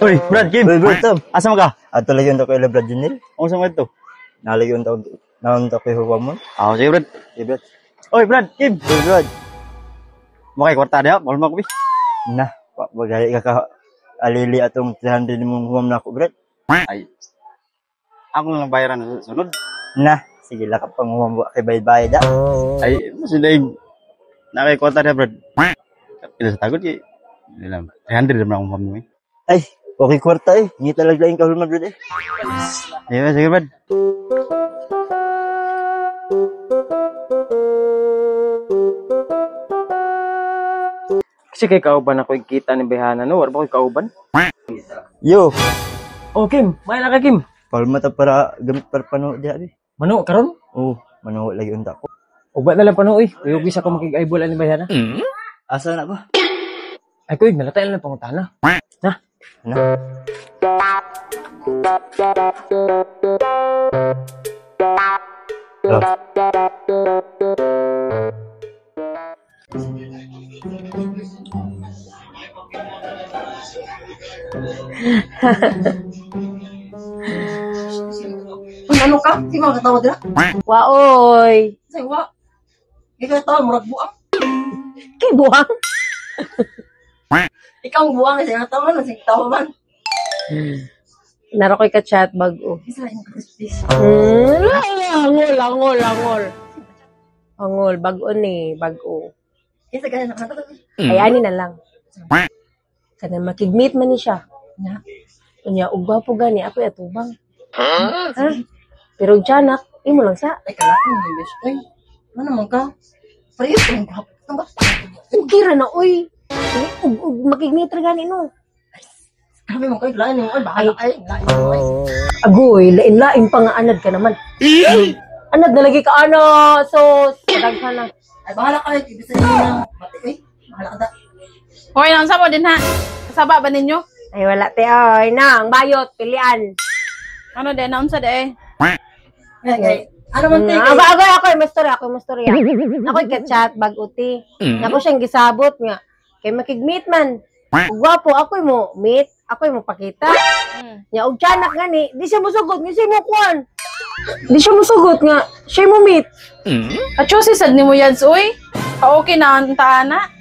Uy, Brad, Kim. Uy, Brad, Tom. Asa mo ka? Ato lagi unta ko ila Brad Junil. Ang sa mo ito? Nalagi unta ko huwa mo. Ah, sige, Brad. Hey, Brad. Uy, Brad, Kim. Uy, Brad. Mo kay kwarta diha, mahal mo ko, Nah, bagay ka alili atong 300 mong huwam na ako, Brad. Ay. Ako lang bayaran sa sunod. Nah, sige lang ka pang huwam mo kay bayad-bayad ah. Ay, sila yung nakay kwarta diha, Brad. Pila sa tagod kay. Nilam. 300 naman akong mo eh. Ay, okay kwarta eh. Hindi talaga yung kahulman, Brad eh. Sige, Brad. Kasi kay kauban ako yung kita ni Behana, no? Wala ba ko'y kauban? Yo, Oh, Kim. May na ka, Kim. palma ta para gamit para pano diha eh. Mano, karon? Oh, mano lagi unta ko. Ubat na lang panoy. Uyugis ako makig-eyeball ni Behana. Asa na ba? Ay, kuy, nalatay lang pangutana. Na? Na. Oh. Ano ka? Di mo katawa dira? Waoy. Say wa. Ikaw tawa murag buang. Kay buwang. Ikaw ang buang kasi tawa man sige tawa man. Naro ko'y ka-chat bago. Isa lang ka please. Angol, bago ni, bago. Isa ka na kanta. Ayani na lang. Kana makigmeet man ni siya. Na. Unya, ugwa po gani, ako atubang. Ha? Pero janak, imo lang sa. Ay kala ko ni bes. Ay. Ano man ka? Pareho ko ka. Tamba. Ukira na, uy. Makigmeet ra gani, no. Kami mo kay lain mo ay bahala ay lain mo ay. Agoy, lain-lain pa nga anad ka naman. Anad na lagi ka, ano, so, sadaghan na. Ay bahala ka ay bisa na. Mati ay. Bahala ka da. Hoy, nang sabo din ha. Kasaba ba ninyo? Ay, wala te, oy, nang, bayot, pilian. Ano din, naunsa de? Ay. Ano man tay? Ako yung mastorya. Ako'y ka-chat, baguti. Ako siyang gisabot nga. Kay makigmeet man. Gwapo, ako'y mo meet. Ako'y mo pakita. Nya, og tiyanak nga ni. Di siya musugot. Nga siya mo kuhan. Di siya musugot nga. Siya mo meet. At si sad ni mo yan, uy. Okay na ang taana.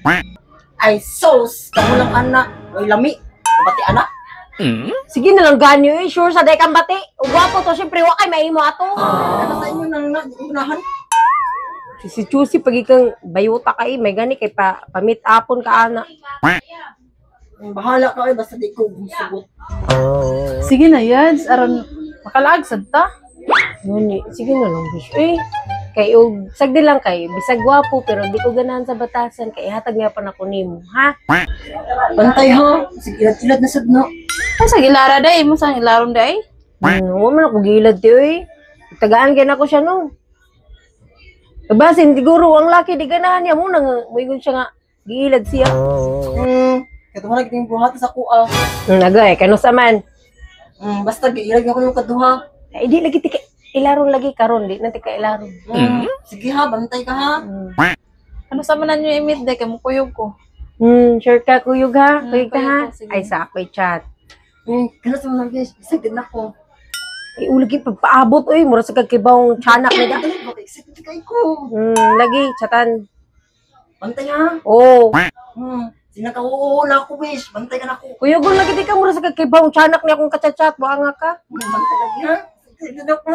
Ay sauce. Kamu lang anak. Ay lami. Pati anak. Sige na lang ganyo eh. Sure sa dekang bati. Og gwapo to. Siyempre, wakay maimo ato. Ano sa inyo nang unahan? Si Chusi, pag ikang bayuta ka eh. May gani kay pa-meet upon ka, ana. Bahala ka ay basta di ko sugot. Sige na yan. Aron makalaag sad ta. Ngani, sige na lang, bish. Eh, kay og sagdi lang kay bisag gwapo pero di ko ganahan sa batasan kay hatag nga pa nako nimo, ha? Bantay ha. Sige ilad na sad no. Ay, sa gilara day. Mo sa gilaron day. Wa man ako gilad ti oy. Tagaan kay nako siya no. Basin siguro ang laki di ganahan niya mo nang moingon siya nga gilad siya. Kato mo lagi buhat sa kuha. Nagay kano sa man. Basta giilag ako yung kaduha. Ay di lagi ti ilaron lagi karon di nanti ka ilaron. Sige ha, bantay ka ha. Ano sa manan nyo imit day. Kaya mukuyog ko. Sure ka kuyog ha? Kuyog ka ha? kuyog ka, sige. Ay sa ako'y chat. Kano sa mga guys, excited na ako. Ay ulagi pagpaabot oy mura sa kagkibawng tiyanak na da. Ay, excited kay ko. Lagi chatan. Bantay ha. Oh. Sinakauuna ako, wish. Bantay ka na ako. Kuya gun lagi di ka mura sa kagkibawng tiyanak niya kung kachat-chat buha nga ka. Bantay lagi ha. Excited ako.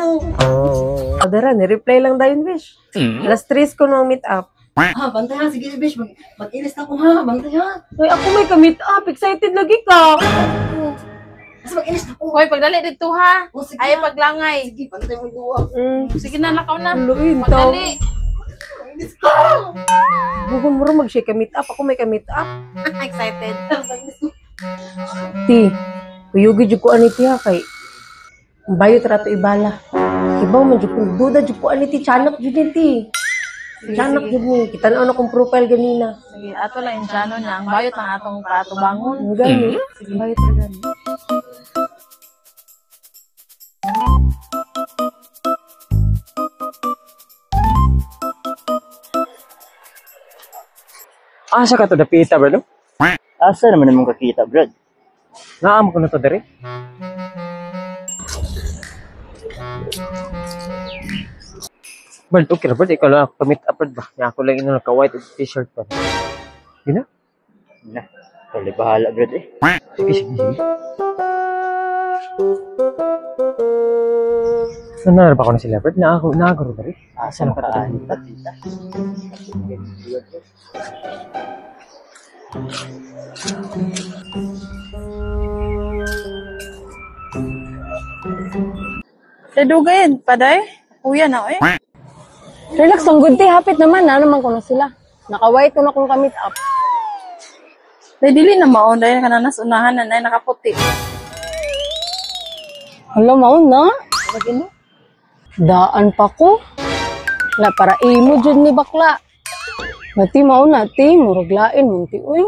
Adara, ni-reply lang dayon, Bish. Alas 3 ko nung meet up. Ha, bantay ha. Sige, wish. Mag-ilis na ako ha. Bantay ha. Uy, ako may ka-meet up. Excited lagi ka. Kasi mag-ilis na ako. Hoy, pagdali dito ha. Oh, sige Ay, ha. paglangay. Sige, bantay mo duwa. Sige na, nakaw na. Luin, tao. Pagdali. Mag-ilis ka. Bugon mo rin mag-share ka-meet up. Ako may ka-meet up. Excited. Mag-ilis na. Ti, kuyugi dyan ko aniti ha kay. Bayo trato ibala. Kibaw man dyan ko. Duda dyan ko aniti. Tiyanak dyan ti. Tiyanak dyan ni. Kita na akong profile ganina. Sige, ato lang yung channel niya. Ang bayot ng atong patubangon. Ang gani. Bayo trato gani. Asa ka to dapita, bro? Asa naman namang kakita, Brad? Naam ko na to dere. Bird, okay na, Bird. Ikaw lang ako pamit upward ba? Nga ako lang ino naka-white t-shirt pa. Yun na? Na. Kali bahala, Brad eh. Sige, sige, sige. Saan na ba ako na sila, Bird? Nakagaro ba rin? Asa na kataan? Dadugayin, paday. Kuya na, eh. Relax lang, good day. Hapit naman. Naman ko na sila. Naka-white ko na kung kamit up. Day, dili na maon. Day, kananas unahan na, day, nakaputi. Hala, maun na. Daan pa ko. Na para imo dyan ni bakla. Mati maun na, ti. Muraglain, munti. Uy.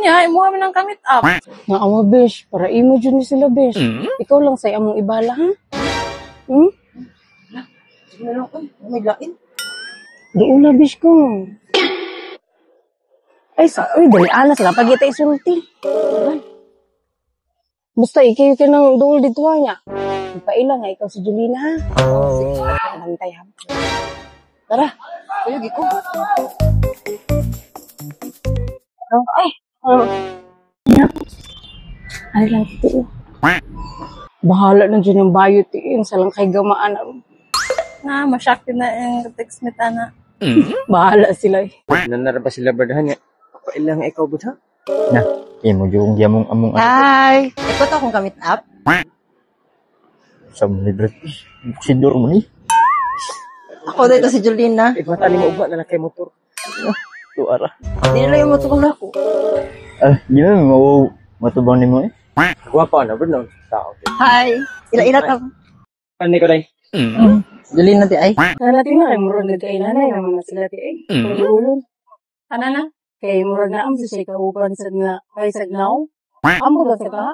Nya, imuha mo ng kamit up. Naawa, besh. Para imo dyan ni sila, besh. Ikaw lang say among ibala, ha? Hmm? May lain. Doon na, besh ko. Ay, uy, dali anas lang. Pag ita isulti. Basta, ikaw ka ng dool dito niya. Ipailang nga, ikaw si Julina, ha? Bantay, ha? Tara. Kuya, giko. Ay, ano lang ito? Bahala na dyan yung bayot yung salang kay gamaan. Na, masyakti na yung text meet, ana. Bahala sila eh. Nanara ba sila, Bird? Ha? Papailang ikaw, Bird, ha? Na. Imo yung giyamong among Hi! Ikaw to akong kamit up. sa mga Brad. Sidor mo ni. Ako dito si Jolina. Ibata ni mo ugma na kay motor. Tuara. Hindi na yung matulong na ako. Di na mo matubang ni mo eh. Guwapa na, Bird, no? Tao. Hi! Ila-ila ka. Paano ko, Day? Jolina di ay. Nalati na kay murag na kay nanay naman na sila ti eh. Ulun. Ano na? Kay murag na am sa siya kauban sa na kay sagnaw. Amo ba sa ka?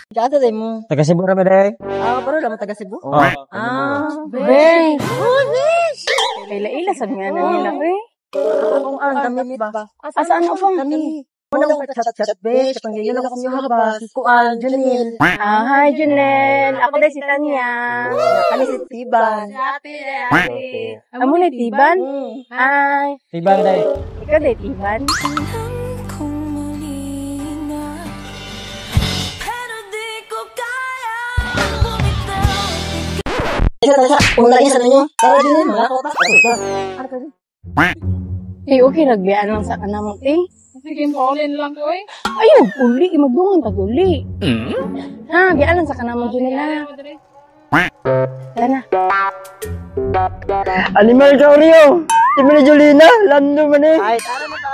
Gata din mo. Taga Cebu na, Day? Pero naman taga Cebu. Ben. Kay laila sa nga na nila eh. Akong kamit ba? Asaan ako? Kani. Muna ko chat-chat be. Sa pangyayon ako sa habas. Kuan, Janil. Hi Junel. Ako din si Tanya. Kani si Tiban. Amo ni Tiban? Hi. Tiban, Day. Ikaw din Tiban? Kung lagi sa ninyo. Tara Janil, mga kautas. Eh okay nagbiyaan lang sa kanamong eh. Sige, maulin lang ko, eh. Ayun, uli, magdungan tag uli. Ha, biyaan lang sa kanamong Junel ha. Tara. Animal ka Rio. Di mo ni Jolina. Lando man eh. Ay, tara na ta.